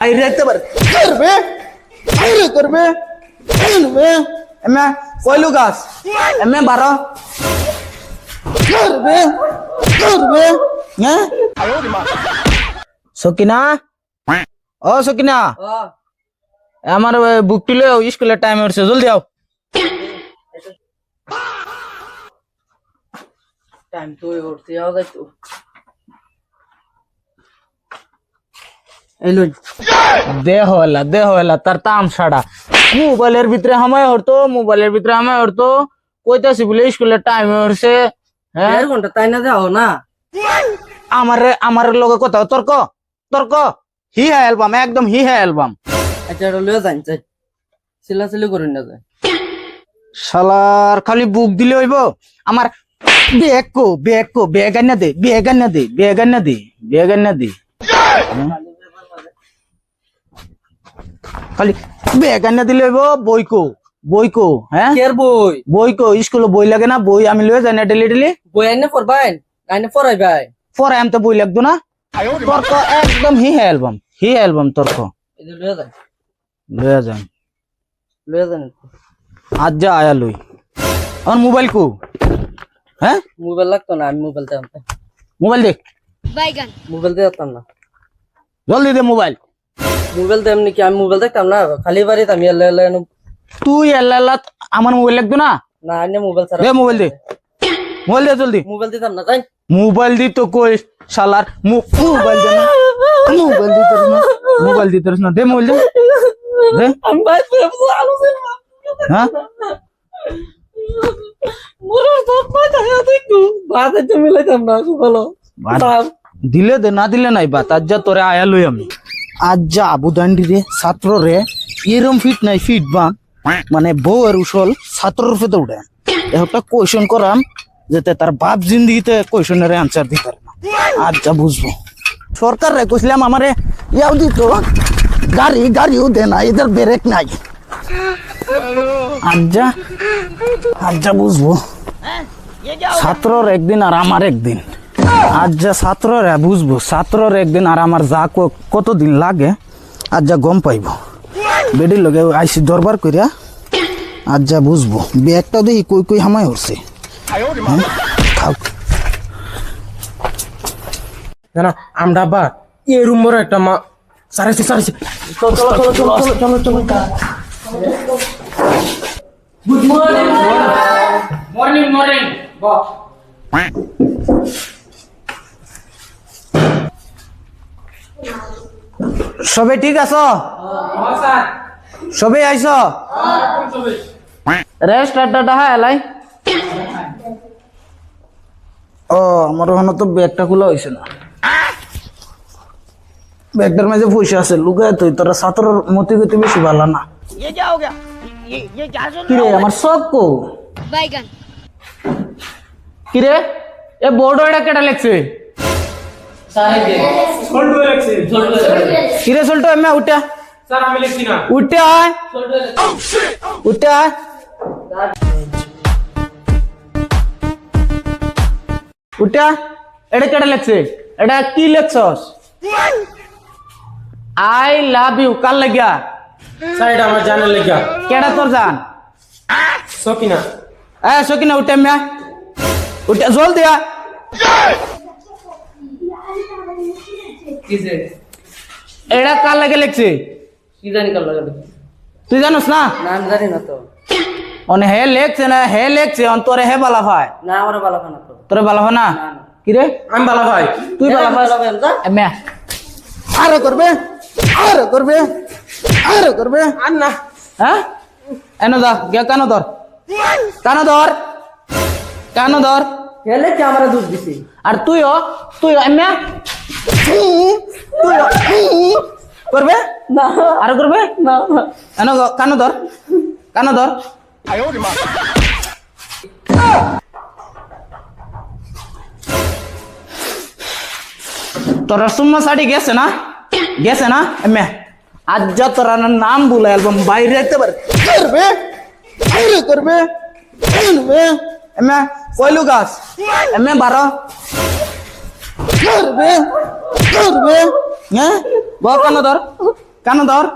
Ay recte bar. Karbe. Ay karbe. Karbe. Emme koy lugas. Emme baro. Karbe. Karbe. Ne? Sakina ও সকিনা আমার বুকটি লও স্কুলের time হচ্ছে জলদি আও টাইম তো হচ্ছে আও যাইতো এলো দেহ হলা তার তামসাড়া মোবাইলের ভিতরে হামায় হরতো কইতাছি বলে স্কুলের টাইম হচ্ছে হ্যাঁ 1.5 ঘন্টা তাই না যাও না আমার লগে কথা তর্ক হি হ্যাঁ অ্যালবাম একদম হি হ্যাঁ অ্যালবাম আচ্ছা লয়ে যান চাই চিল্লাচিল্লি করেন না যায় শালার খালি বুক দিলে হইব আমার বেগ আইনা দে খালি বেগ আইনা দিলে হইব বইকো হ্যাঁ কের বইকো স্কুলে বই লাগে না বই আমি লয়ে যাই না ডেলি বই আইনে পড়বাই আইনে পড়াইবাই পরে আমি তো বই লাগতো না তর্ক একদম হি অ্যালবাম তর্ক এই লয়ে যান লয়ে যান আজ যা আয়া লই আমার মোবাইল কো হ্যাঁ মোবাইল লাগতো না আমি মোবাইল দিতাম মোবাইল দে মোবাইল দিতাম না জলদি দে মোবাইল দেম নাকি আমি মোবাইল দেখতাম না খালি বাড়িতে আমি তুই আল্লাহ আমার মোবাইল লাগতো না না আইনে মোবাইল ছাড়া দে মোবাইল দে জলদি মোবাইল দিতাম না তাই মোবাইল দি তো কই শালার মোবাইল দে না মোবাইল দিতে না দে মোবাইল দে আমি ভাই আলো হ্যাঁ মোর তো পাতা দেখু বাতে তো মিলাইতাম না বলো দিলে দে না দিলে নাই বাত আজ যা তোরে আয়া লই আমি আজ যা আবুদান্ডি রে ছাত্র রে এরম ফিট নাই ফিট বা মানে বউ আর উসল ছাত্র রূপে দৌড়ে একটা কোয়েশন করাম যেতে তার বাপ জিন্দিগিতে কোয়েশনের আনসার দিতে পারে না আজ যা বুঝবো সরকার রে কইছিলাম আমারে ইয়াও দিত গাড়িও দে না এদের ব্রেক নাই আজ যা বুঝবো ছাত্রর একদিন আর আমার একদিন আজ যা ছাত্ররা বুঝবো ছাত্রর একদিন আর আমার যা কতদিন লাগে আজ যা গম পাইব বেডির লগে আইসি দরবার করিয়া আজ যা বুঝবো ব্যাগটা দেখি কই হামায় হচ্ছে জানা আমরা বা এই রুমের একটা মা সারাইছি চলো গুড মর্নিং সবে ঠিক আছো সবে আইছো রেস্ট আড্ডাটা হ্যাঁ এলাই ও আমার ওখানে তো ব্যাগটা খোলা হয়েছে না ব্যাগটার মাঝে পয়সা আছে লুকায় তুই তোরা ছাত্রের মতি গতি বেশি ভালো না কিরে আমার সব কো কিরে এ বোর্ড এটা কেটা লেখছে কিরে চলতো এমনি উঠা স্যার আমি লিখছি না উঠতে আয় উঠা এটা কেটা লেখছে এটা কি লেখছস আই লাভ ইউ কার লাগিয়া স্যার এটা আমার জানার লেখা কেডা তোর জান সকিনা সকিনা উঠে এমনি উঠে জল দিয়া কিসে এটা কার লাগে লেখছে কি জানি কাল লাগে তুই জানোস না না আমি জানি না তো অনে হে লেখছে না হে লেখছে অন্তরে হে বালা ভাই না আমার ভালো খানা তো তোরে বালা হয় না কিরে আমি ভালো ভাই তুই বালা ভাই এমনি আরো করবে আর না হ্যাঁ এনো দা গিয়া কানো ধর হেলে কি আমরা দুধ দিছি আর তুইও এমনি করবে না আর করবে না এনো কানো ধর তোরা সুম্মা সাড়ি গেছে না এমে আজ যা তোরা নাম বলে অ্যালবাম বাইরে যেতে পারে করবে এমে কইলু গাছ এমে 12 করবে হ্যাঁ বল কানো ধর কানো ধর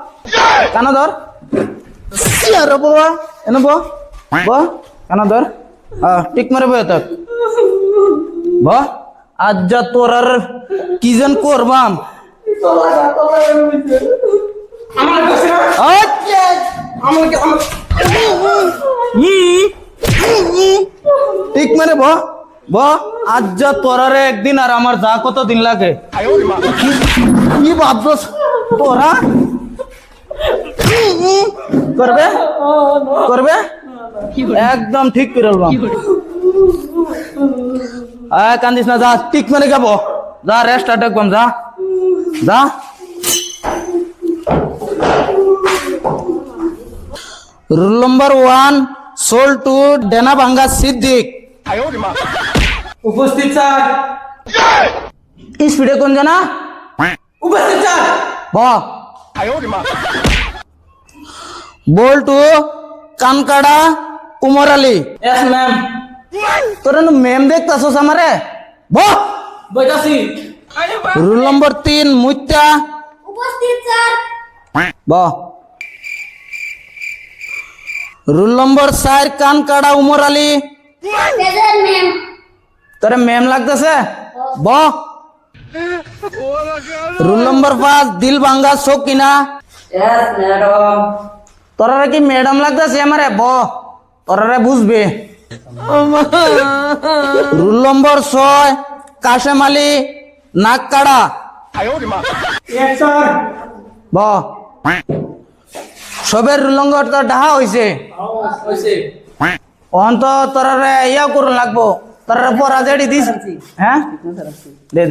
আরে বাবা এনে ব কানো ধর ঠিক মারে বয়ে থাক আজ যা তোর আর কি যেন করবাম আমার কাছে না ঠিক মানে আজ যা তোরারে একদিন আর আমার যা কত দিন লাগে কি ভাবছ তোরা করবে একদম ঠিক করে কান্দিস না যা ঠিক মানে যাবো যা রেস্ট আটেকবাম যা রুল নম্বর 1 সোল টু ডেনা ভাঙ্গা সিদ্দিক উপস্থিত স্যার স্পিডে কোন জানা উপস্থিত স্যার বল টু কানকাড়া উমর আলী यस मैम তোর ম্যাম দেখতাছস আমারে বইতাছি রুল নম্বর 3 মুইতা উপস্থিত স্যার রুল নম্বর 4 কানকাড়া উমর আলী প্রেজেন্ট ম্যাম তোরে ম্যাম লাগতেছে রুল নম্বর 5 দিল ভাঙ্গা শোকিনা यस मैडम তোরা কি ম্যাডাম লাগতেছে আমারে তোরা বুঝবে রুল নম্বর 6 কাশেম আলী নাককাড়া यस सर সবের রুল নম্বর তো ডাহা হইছে ওইসে অন্ত তোরা ইয়া করুন লাগবো তোরা পড়া জেডি দিস হ্যাঁ দে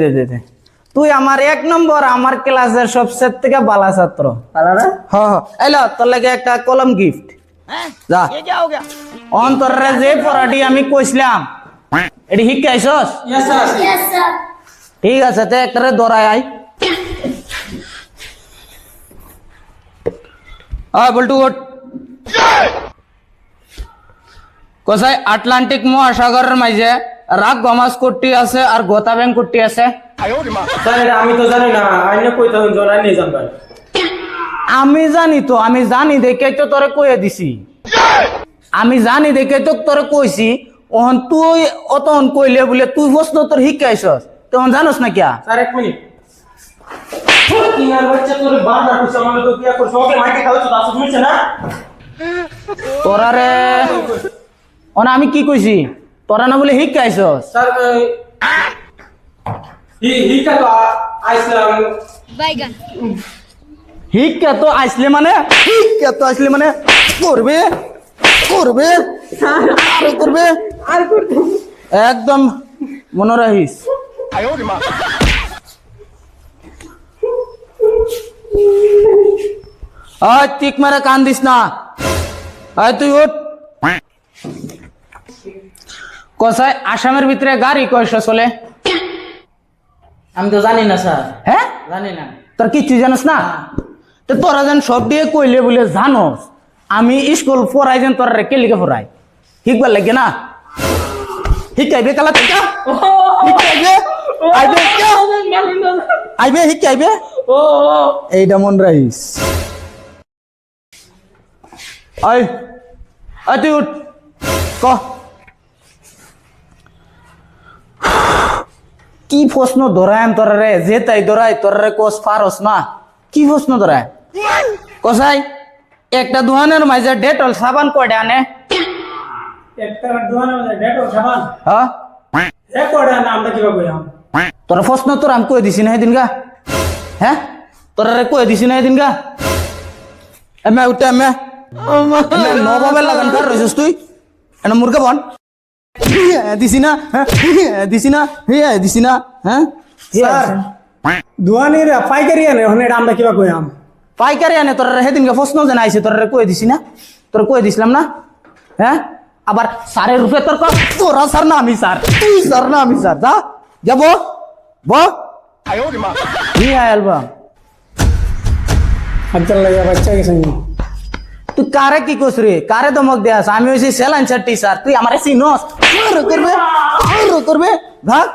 তুই আমার 1 নম্বর আমার ক্লাসের সবচেয়ে থেকে ভালো ছাত্র পালা না এলো তোর লাগে একটা কলম গিফট যা অন্তরে যে পড়াটি আমি কইছিলাম এটি শিখাইছস यस सर यस স্যার ঠিক আছে তে একটারে দরাই আই বল্টু ওঠ কোসাই আটলান্টিক মহাসাগরের মাঝে রাগ গমাস কোটি আছে আর গোতা ব্যাংক কোটি আছে স্যার এটা আমি তো জানি না আইনে কইতা হন জনা নেই জানবাই আমি জানি দেখে তো তোরে কইয়া দিছি তোরে কইছি ওহন তুই অতন কইলে বলে তুই প্রশ্ন তোর শিখাইছস তখন জানোস না কিয়া স্যার 1 মিনিট কিনার বাচ্চা তোরে বারবার কইছ আমাকে তো কিয়া করছ ওকে মাইকে খাওয়াছ তো আসছ শুনছ না তোরারে আমি কি কইছি তোরা না বলে শিখাইছস স্যার হিকা তো আইসলাম বাইগান শিক্ষা তো আসলে মানে করবে আর করবে একদম মনে রাখিস ঠিক মারে কান দিস না তুই উঠ কোথায় আসামের ভিতরে গাড়ি কয়শো চলে আমি তো জানি না স্যার হ্যাঁ জানি না তোর কিচ্ছু জানিস না তো তোরা যেন সব দিয়ে কইলে বলে জানোস আমি স্কুল পড়াই যেন তোরা কে লিখে পড়াই শিখবার লাগে না শিখাইবে কালা থেকে শিখাইবে ও এইটা মন রাখিস তুই উঠ ক কি প্রশ্ন ধরায় তোরা রে যে তাই ধরাই তোরা রে কোস পারস না কি প্রশ্ন ধরায় কসাই একটা দোকানের মাঝে ডেটল সাবান কয়টা আনে একটা দোকানের মধ্যে ডেটল সাবান হ্যাঁ এক কোড়া না আমরা কিভাবে কইলাম তোরা প্রশ্ন তোর আমি কই দিছি না সেদিন গা হ্যাঁ তোরা রে কই দিছি না সেদিন গা এমে উঠে এমে নবাবের লাগান কার রইছিস তুই এনে মুরগা বন দিছি না হ্যাঁ স্যার দোকানের পাইকারি আনে ওখানে এটা আমরা কিভাবে কইলাম পাইকারি আনে তোরা সেদিন প্রশ্ন জানা আইছে তোরা কই দিছি না তোরা কই দিছিলাম না হ্যাঁ আবার সারের রূপে তোরা স্যার না আমি স্যার তুই স্যার না আমি স্যার যা যাবো অ্যালবাম আচ্ছা লাগে বাচ্চা গেছে তুই কারে কি কস রে কারে দমক দেয়াস আমি হইছি সেলাইন ছাটি স্যার তুই আমারে চিনস করবে ভাগ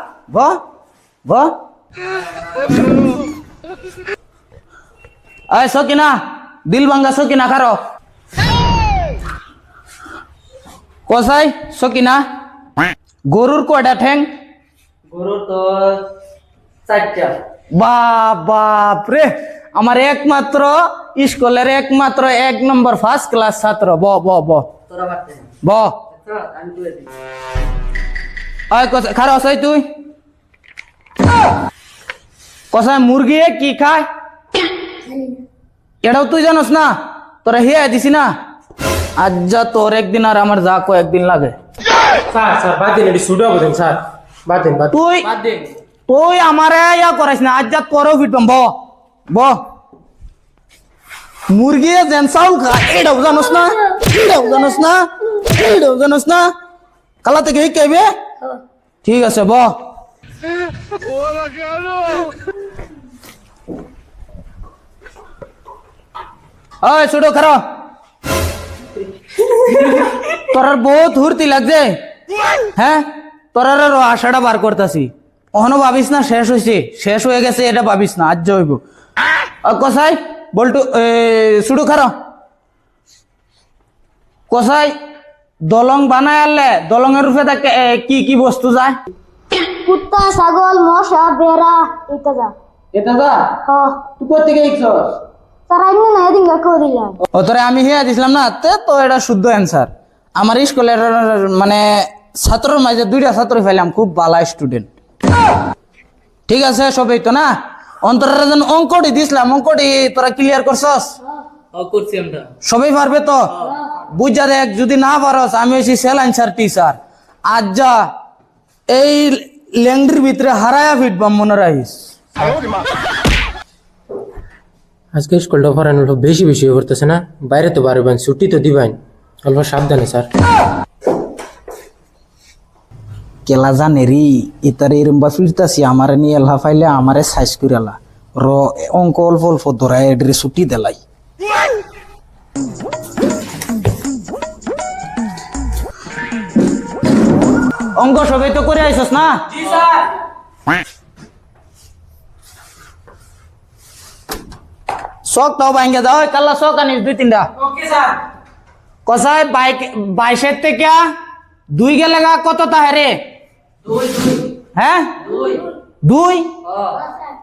আয় সকিনা দিল ভাঙ্গা সকিনা খারো কসাই সকিনা গরুর কয়টা ঠ্যাং গরুর তো 4টা। বাপ বাপ রে আমার একমাত্র স্কুলের একমাত্র 1 নম্বর ফার্স্ট ক্লাস ছাত্র ব ব ব তোরা পারতে না। ব আচ্ছা, আমি তুলে দিই। আয় কসাই খারো কসাই তুই কসাই মুরগি কি খায় এটাও তুই জানোস না তোরা হিয়া দিছি না আজ যা তোর একদিন আর আমার যা কয়েকদিন লাগে স্যার স্যার বাদ দিন এটি ছুটো বলেন স্যার বাদ দিন বাদ দিন। তুই বাদ দে। তুই আমারে ইয়া করাইস না আজ যা তোরও ফিটবাম ব ব মুরগি যেন চাউল খা এটাও জানোস না এটাও জানোস না এটাও জানোস না কালা থেকে শিখাইবে ঠিক আছে ব ওই ছোটো খারো তোর বহুত হুর্তি লাগছে হ্যাঁ তোর আশাটা বার করতেছি অহনো ভাবিস না শেষ হয়েছে শেষ হয়ে গেছে এটা ভাবিস না আজ হইব কসাই বলটু শুধু খারো কসাই দলং বানায় আনলে দলঙের রূপে তাকে কি কি বস্তু যায় কুত্তা ছাগল মশা বেড়া এটা যা এটা যা হ তুই কোথেকে শিখছস স্যার আমি না এদিন কেউ দিলাম ও তোরে আমি হিয়া দিছিলাম না তো এটা শুদ্ধ অ্যান্সার আমার স্কুলের মানে ছাত্রর মাঝে 2টা ছাত্র ফেলাম খুব ভালো স্টুডেন্ট ঠিক আছে সবই তো না অন্তরের যেন অঙ্কটি দিছিলাম অঙ্কটি তোরা ক্লিয়ার করছস ও করছি আমরা। সবাই পারবে তো বুঝা দেখ যদি না পারস আমি হচ্ছি সেল অ্যান্সার টিচার আজ যা এই ল্যাংডির ভিতরে হারায়া ফিটবাম মনে রাখিস আজকে স্কুলটা পড়ানো অল্প বেশি বেশি হয়ে পড়তেছে না বাইরে তো পারবেন ছুটি তো দিবেন অল্প সাবধানে স্যার কেলা জানে রি ইতারে এরম্বা ফিরতাছি আমারে নিয়ে এলহা ফাইলে আমারে সাইজ কইরালা র অঙ্ক অল্প অল্প ধরায় এডরে ছুটি দেলাই অঙ্ক সবাই তো করে আইছস না জি স্যার। শখ তাও ভাঙ্গে যাও কাল্লা শখ আনিস 2-3টা ওকে স্যার। কসাই 22 থেকে 2 গেলে কত তাহে রে 2 হ্যাঁ 2 2 হ্যাঁ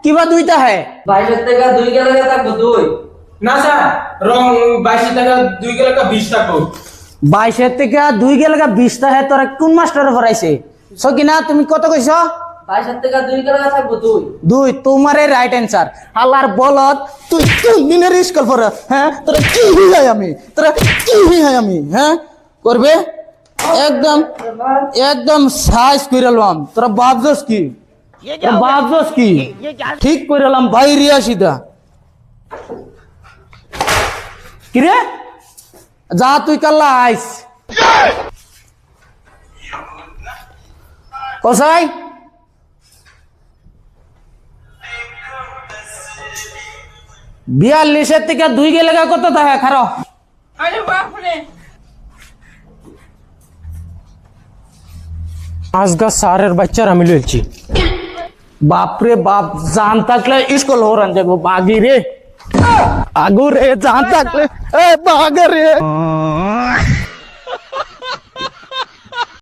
কিবা 2 তাহে 22 থেকে 2 গেলে থাকবো 2। না স্যার রং 22 টাকা 2 গেলে 20 টাকা 22 থেকে 2 গেলে 20 তাহে তোরা কোন মাস্টারে পড়াইছে সকিনা তুমি কত কইছ 22 থেকে 2 গেলে থাকবো 2। 2 তোমারে রাইট অ্যান্সার আল্লাহর বলত তুই কোন দিনের স্কুল পড়া হ্যাঁ তোরা কি হই আমি তোরা কি হই আমি হ্যাঁ করবে একদম একদম সাইজ কইরালাম তোরা বাপজস কি তোরা বাপজস কি ঠিক কইরালাম বাইরে আসিদা কি রে যা তুই কাল্লা আইস কসাই বিয়াল্লিশের থেকে 2 গেলে কত থাকে খারো আজগা স্যারের বাচ্চার আমি লইছি বাপরে বাপ জান থাকলে স্কুল হরান যাবো বাগি রে আগু রে জান থাকলে এ বাগে রে